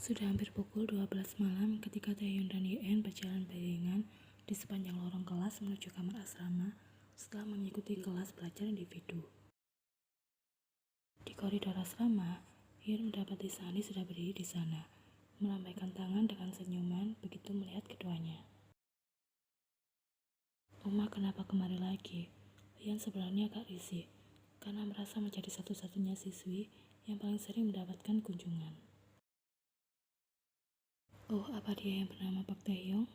Sudah hampir pukul 12 malam ketika Taehyung dan Yeon berjalan beriringan di sepanjang lorong kelas menuju kamar asrama setelah mengikuti kelas belajar individu. Di koridor asrama, Yeon mendapati Sunny sudah berdiri di sana, melambaikan tangan dengan senyuman begitu melihat keduanya. "Oma, kenapa kemari lagi?" Yeon sebenarnya agak risih, karena merasa menjadi satu-satunya siswi yang paling sering mendapatkan kunjungan. "Oh, apa dia yang bernama Pak Taehyung?"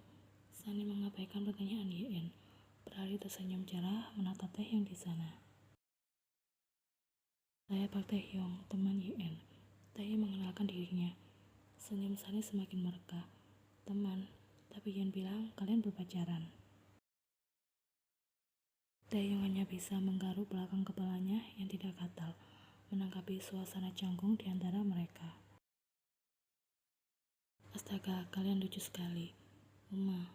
Sunny mengabaikan pertanyaan Yeon, beralih tersenyum cerah menatap Taehyung di sana. "Saya Pak Taehyung, teman Yeon." Taehyung mengenalkan dirinya. Senyum Sunny semakin mereka. "Teman, tapi Yeon bilang kalian berpacaran." Taehyung hanya bisa menggaruk belakang kepalanya yang tidak gatal, menanggapi suasana canggung di antara mereka. "Astaga, kalian lucu sekali, Uma.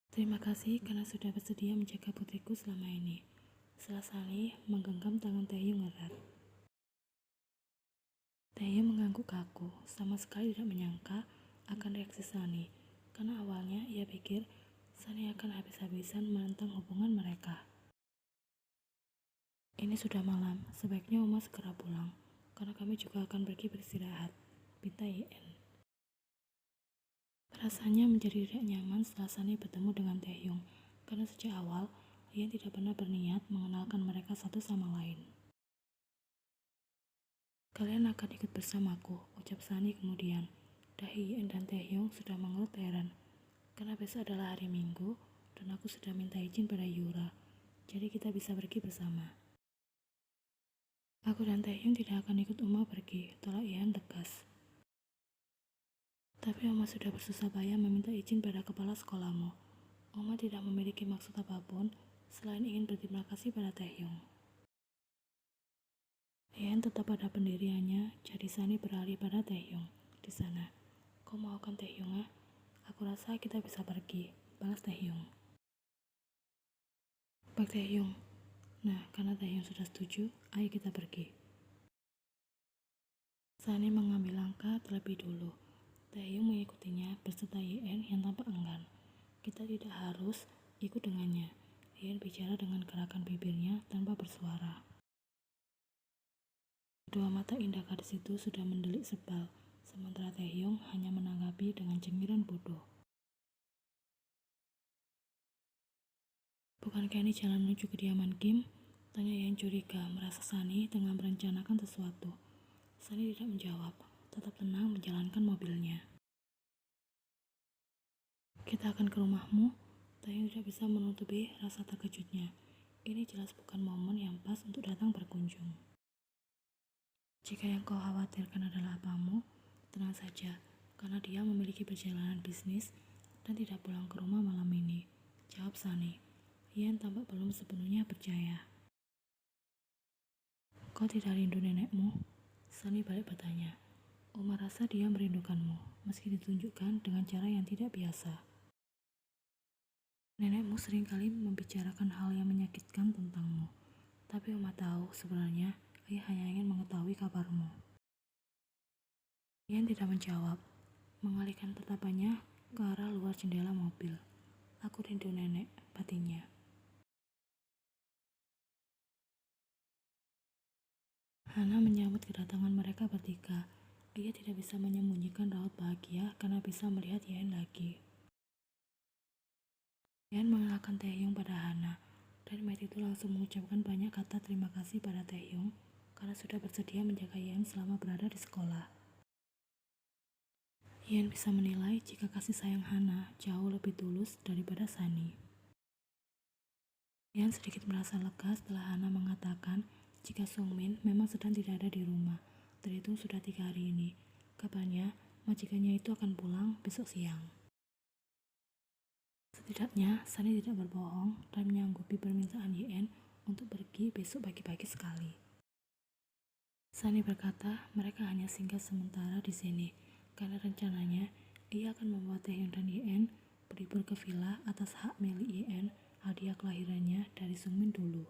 Terima kasih karena sudah bersedia menjaga putriku selama ini." Setelah Sunny menggenggam tangan Taehyung erat. Taehyung mengangguk kaku, sama sekali tidak menyangka akan reaksi Sunny, karena awalnya ia pikir Sunny akan habis-habisan menentang hubungan mereka. "Ini sudah malam, sebaiknya Uma segera pulang, karena kami juga akan pergi beristirahat," pinta Yeon. Perasaannya menjadi tidak nyaman setelah Sunny bertemu dengan Taehyung, karena sejak awal Yeon tidak pernah berniat mengenalkan mereka satu sama lain. "Kalian akan ikut bersamaku," ucap Sunny kemudian. Dahi Yeon dan Taehyung sudah mengerut heran, karena besok adalah hari Minggu dan aku sudah minta izin pada Yura, jadi kita bisa pergi bersama. "Aku dan Taehyung tidak akan ikut Uma pergi," tolak Yeon tegas. "Tapi Oma sudah bersusah payah meminta izin pada kepala sekolahmu. Oma tidak memiliki maksud apapun selain ingin berterima kasih pada Taehyung." Yeon tetap pada pendiriannya, jadi Sunny beralih pada Taehyung. "Di sana, kau mau kan Taehyung? Aku rasa kita bisa pergi," balas Taehyung. "Pak Taehyung, nah karena Taehyung sudah setuju, ayo kita pergi." Sunny mengambil langkah terlebih dulu. Taehyung mengikutinya beserta Yeon yang tampak enggan. "Kita tidak harus ikut dengannya," Yeon bicara dengan gerakan bibirnya tanpa bersuara. Kedua mata indah gadis itu sudah mendelik sebal, sementara Taehyung hanya menanggapi dengan cengiran bodoh. "Bukankah ini jalan menuju kediaman Kim?" tanya Yeon curiga, merasa Sunny tengah merencanakan sesuatu. Sunny tidak menjawab, tetap tenang menjalankan mobilnya. "Kita akan ke rumahmu?" Taehyung tidak bisa menutupi rasa terkejutnya. Ini jelas bukan momen yang pas untuk datang berkunjung. "Jika yang kau khawatirkan adalah apamu, tenang saja, karena dia memiliki perjalanan bisnis dan tidak pulang ke rumah malam ini," jawab Sunny. Yeon tampak belum sepenuhnya percaya. "Kau tidak rindu nenekmu?" Sunny balik bertanya. "Uma rasa dia merindukanmu, meski ditunjukkan dengan cara yang tidak biasa." "Nenekmu seringkali membicarakan hal yang menyakitkan tentangmu, tapi Uma tahu sebenarnya ayah hanya ingin mengetahui kabarmu." Yeon tidak menjawab, mengalihkan tatapannya ke arah luar jendela mobil. "Aku rindu nenek," batinnya. Hana menyambut kedatangan mereka bertiga. Ia tidak bisa menyembunyikan raut bahagia karena bisa melihat Yeon lagi. Yeon mengenalkan Taehyung pada Hana, dan Matt itu langsung mengucapkan banyak kata terima kasih pada Taehyung karena sudah bersedia menjaga Yeon selama berada di sekolah. Yeon bisa menilai jika kasih sayang Hana jauh lebih tulus daripada Sunny. Yeon sedikit merasa lega setelah Hana mengatakan jika Sungmin memang sedang tidak ada di rumah, terhitung sudah 3 hari ini. Kabarnya, majikannya itu akan pulang besok siang. Setidaknya, Sunny tidak berbohong dan menyanggupi permintaan Yeon untuk pergi besok pagi-pagi sekali. Sunny berkata mereka hanya singgah sementara di sini, karena rencananya ia akan membawa Taehyung dan Yeon berlibur ke villa atas hak milik Yeon, hadiah kelahirannya dari Sungmin dulu.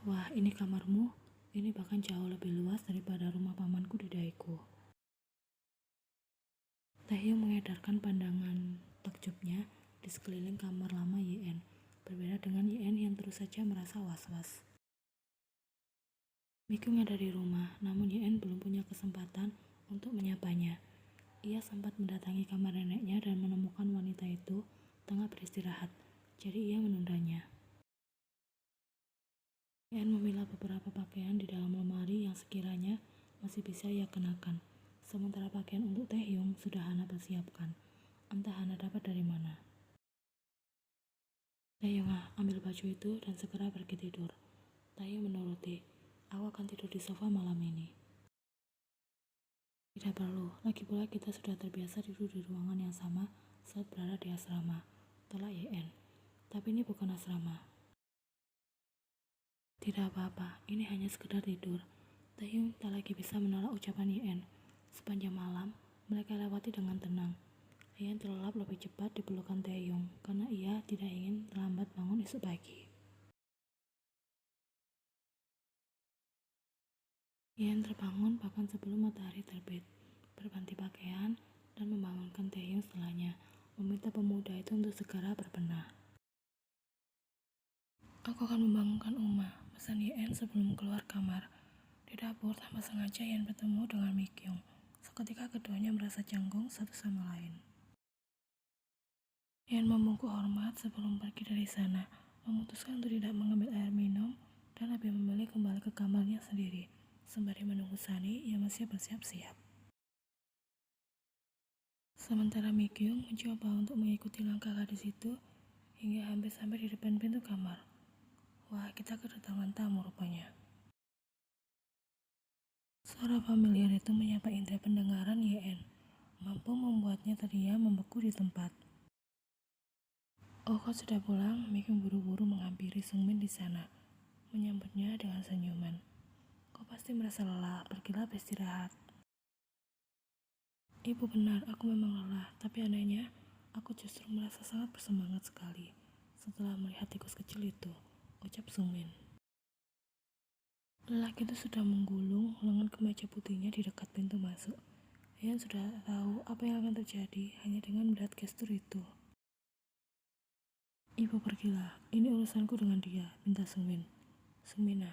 "Wah, ini kamarmu?" Ini bahkan jauh lebih luas daripada rumah pamanku di Daegu. Taehyung mengedarkan pandangan takjubnya di sekeliling kamar lama Yen, berbeda dengan Yen yang terus saja merasa was-was. Mikyung ada di rumah, namun Yen belum punya kesempatan untuk menyapanya. Ia sempat mendatangi kamar neneknya dan menemukan wanita itu tengah beristirahat, jadi ia menundanya. Yen memilah beberapa pakaian di dalam lemari yang sekiranya masih bisa ia kenakan. Sementara pakaian untuk Taehyung sudah Hana persiapkan. Entah Hana dapat dari mana. Taehyung, ambil baju itu dan segera pergi tidur. Taehyung menuruti. Aku akan tidur di sofa malam ini. Tidak perlu, lagi pula kita sudah terbiasa tidur di ruangan yang sama saat berada di asrama. Tolak Yen. Tapi ini bukan asrama. Tidak apa-apa, ini hanya sekedar tidur. Taehyung tak lagi bisa menolak ucapan Yen. Sepanjang malam, mereka lewati dengan tenang. Yen terlelap lebih cepat di pelukan Taehyung karena ia tidak ingin terlambat bangun esok pagi. Yen terbangun bahkan sebelum matahari terbit, berganti pakaian, dan membangunkan Taehyung setelahnya, meminta pemuda itu untuk segera berbenah. Aku akan membangunkan Uma, pesan Yen sebelum keluar kamar. Di dapur, tanpa sengaja Yen bertemu dengan Mikyung. Seketika keduanya merasa canggung satu sama lain. Yen membungkuk hormat sebelum pergi dari sana, memutuskan untuk tidak mengambil air minum dan lebih memilih kembali ke kamarnya sendiri. Sembari menunggu Sunny yang masih bersiap-siap. Sementara Mikyung mencoba untuk mengikuti langkah gadis itu hingga hampir sampai di depan pintu kamar. Wah, kita kedatangan tamu rupanya. Suara familiar itu menyapa indera pendengaran Yen, mampu membuatnya terdiam membeku di tempat. Oh, kau sudah pulang? Mikyung buru-buru menghampiri Sungmin di sana, menyambutnya dengan senyuman. Kau pasti merasa lelah, pergilah beristirahat. Ibu benar, aku memang lelah, tapi anehnya, aku justru merasa sangat bersemangat sekali setelah melihat tikus kecil itu, ucap Sungmin. Lelaki itu sudah menggulung lengan kemeja putihnya di dekat pintu masuk. Yen sudah tahu apa yang akan terjadi hanya dengan melihat gestur itu. Ibu pergilah, ini urusanku dengan dia, pinta Sungmin. Sungmina,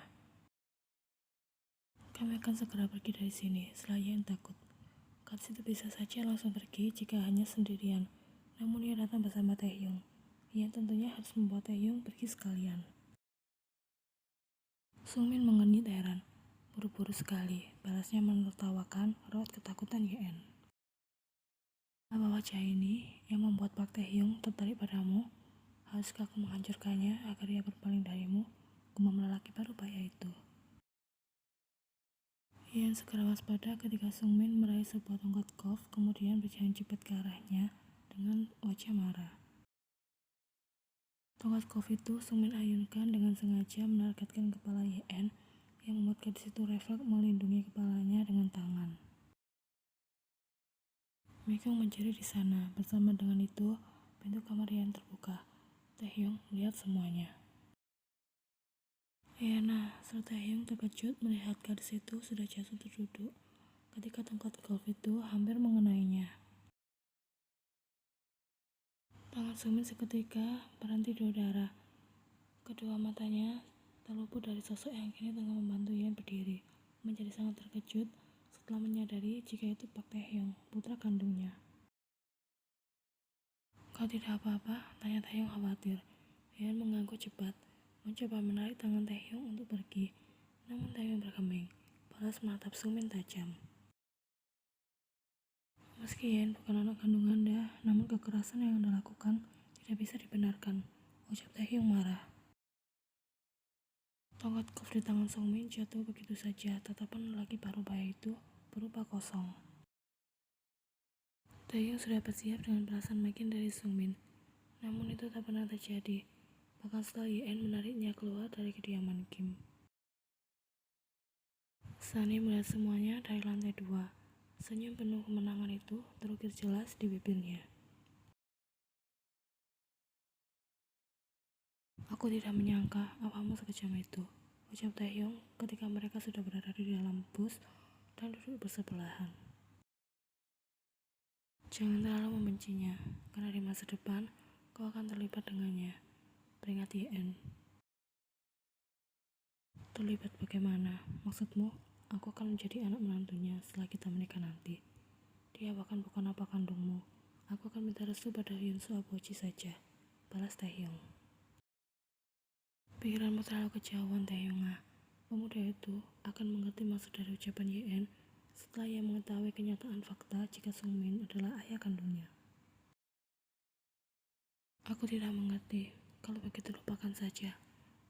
kami akan segera pergi dari sini, setelah Yen takut. Gadis itu bisa saja langsung pergi jika hanya sendirian, namun ia datang bersama Taehyung. Yen tentunya harus membawa Taehyung pergi sekalian. Sungmin mengenyit heran. Buru-buru sekali, balasnya menertawakan raut ketakutan Yen. Apa wajah ini yang membuat Pak Taehyung tertarik padamu? Haruskah aku menghancurkannya agar ia berpaling darimu? Gumam lelaki baru payah itu. Yen segera waspada ketika Sungmin meraih sebuah tongkat golf kemudian berjalan cepat ke arahnya dengan wajah marah. Tongkat golf itu Sungmin ayunkan dengan sengaja menargetkan kepala Yen yang membuat gadis itu refleks melindungi kepalanya dengan tangan. Mikyung menjerit di sana. Bersama dengan itu, pintu kamar Yen terbuka. Taehyung melihat semuanya. Yena, serta Taehyung terkejut melihat gadis itu sudah jatuh terduduk ketika tongkat golf itu hampir mengenainya. Tangan Sungmin seketika berhenti di udara. Kedua matanya terluput dari sosok yang kini tengah membantu Yen berdiri, menjadi sangat terkejut setelah menyadari jika itu Pak Taehyung, putra kandungnya. Kau tidak apa-apa? Tanya Taehyung khawatir. Yen mengangguk cepat, mencoba menarik tangan Taehyung untuk pergi, namun Taehyung bergeming, balas menatap Sungmin tajam. Meski Yen bukan anak kandung Anda, namun kekerasan yang Anda lakukan tidak bisa dibenarkan, ucap Taehyung marah. Tongkat golf di tangan Sungmin jatuh begitu saja, tatapan lelaki paruh baya itu berupa kosong. Taehyung sudah bersiap dengan perasaan makin dari Sungmin, namun itu tak pernah terjadi. Bahkan setelah Yen menariknya keluar dari kediaman Kim. Sunny melihat semuanya dari lantai 2. Senyum penuh kemenangan itu terukir jelas di bibirnya. Aku tidak menyangka apamu sekejam itu, ucap Taehyung ketika mereka sudah berada di dalam bus dan duduk bersebelahan. Jangan terlalu membencinya, karena di masa depan kau akan terlibat dengannya, peringat Yen. Terlibat bagaimana? Maksudmu, aku akan menjadi anak menantunya setelah kita menikah nanti. Dia bahkan bukan apa kandungmu. Aku akan minta restu pada Hyun Soo Aboji saja, balas Taehyung. Pikiranmu terlalu kejauhan, Taehyung. Pemuda itu akan mengerti maksud dari ucapan Yen setelah ia mengetahui kenyataan fakta jika Sungmin adalah ayah kandungnya. Aku tidak mengerti. Kalau begitu lupakan saja,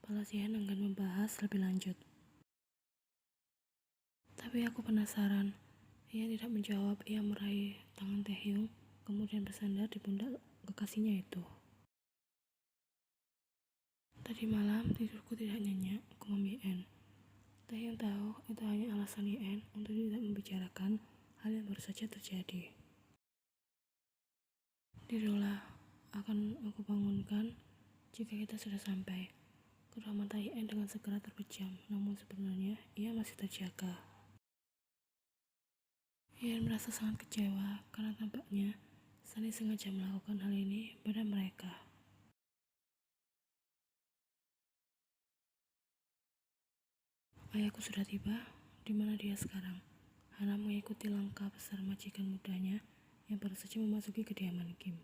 balas Yen enggan membahas lebih lanjut. Tapi aku penasaran. Ia tidak menjawab. Ia meraih tangan Taehyung, kemudian bersandar di pundak kekasihnya itu. Tadi malam tidurku tidak nyenyak, gumam Yen. Taehyung tahu itu hanya alasan Yen untuk tidak membicarakan hal yang baru saja terjadi. Tidurlah, akan aku bangunkan jika kita sudah sampai. Kedua mata Yen dengan segera terpejam, namun sebenarnya ia masih terjaga. Yen merasa sangat kecewa karena tampaknya Sunny sengaja melakukan hal ini pada mereka. Ayahku sudah tiba. Di mana dia sekarang? Hana mengikuti langkah besar majikan mudanya yang baru saja memasuki kediaman Kim.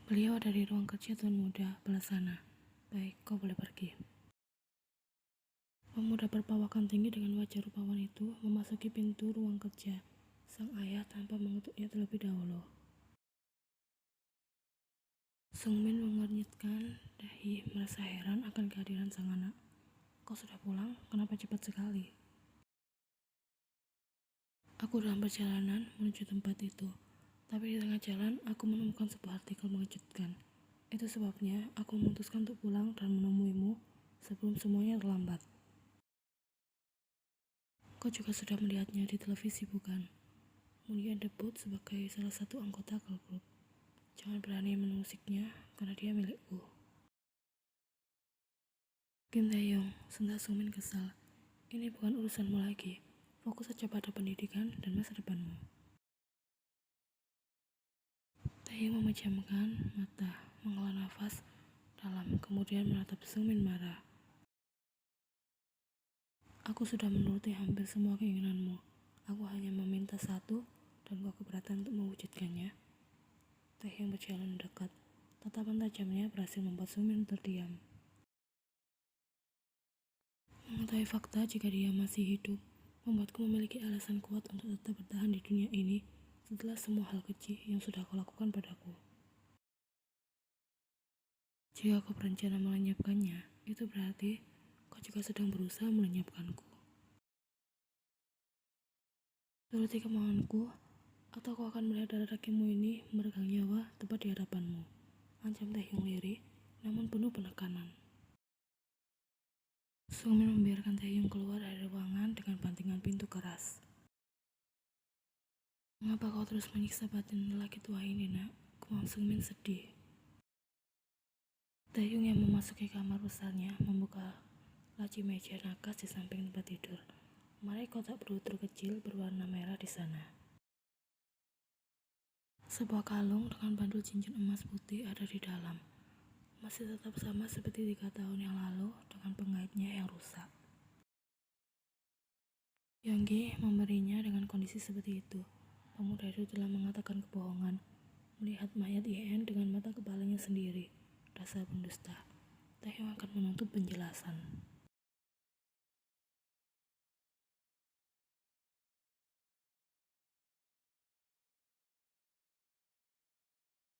Beliau ada di ruang kerja tuan muda, belah sana. Baik, kau boleh pergi. Pemuda berpawakan tinggi dengan wajah rupawan itu memasuki pintu ruang kerja sang ayah tanpa mengetuknya terlebih dahulu. Sungmin mengernyitkan dahi, merasa heran akan kehadiran sang anak. Kau sudah pulang? Kenapa cepat sekali? Aku dalam perjalanan menuju tempat itu, tapi di tengah jalan aku menemukan sebuah artikel mengejutkan. Itu sebabnya aku memutuskan untuk pulang dan menemuimu sebelum semuanya terlambat. Kau juga sudah melihatnya di televisi, bukan? Mulia debut sebagai salah satu anggota girl group. Jangan berani menusiknya, karena dia milikku. Kim Taehyung, sentak Sungmin kesal. Ini bukan urusanmu lagi. Fokus saja pada pendidikan dan masa depanmu. Taehyung memejamkan mata, menghela nafas dalam, kemudian menatap Sungmin marah. Aku sudah menuruti hampir semua keinginanmu. Aku hanya meminta satu, dan kau keberatan untuk mewujudkannya. Taehyung berjalan mendekat. Tatapan tajamnya berhasil membuat Sungmin terdiam. Mengetahui fakta jika dia masih hidup membuatku memiliki alasan kuat untuk tetap bertahan di dunia ini setelah semua hal kecil yang sudah kau lakukan padaku. Jika kau berencana melenyapkannya, itu berarti kau juga sedang berusaha melenyapkanku. Turuti kemauanku, atau kau akan melihat darah dagingmu ini meregang nyawa tepat di hadapanmu. Ancam Taehyung lirih, namun penuh penekanan. Sungmin membiarkan Taehyung keluar dari ruangan dengan bantingan pintu keras. Mengapa kau terus menyiksa batin lelaki tua ini, nak? Gumam Sungmin sedih. Taehyung yang memasuki kamar besarnya membuka laci meja nakas di samping tempat tidur. Meraih kotak berlutur kecil berwarna merah di sana. Sebuah kalung dengan bandul cincin emas putih ada di dalam. Masih tetap sama seperti 3 tahun yang lalu dengan pengaitnya yang rusak. Yonggi memberinya dengan kondisi seperti itu. Pemuda itu telah mengatakan kebohongan. Melihat mayat Yen dengan mata kepalanya sendiri. Dasar pendusta. Taehyung akan menuntut penjelasan.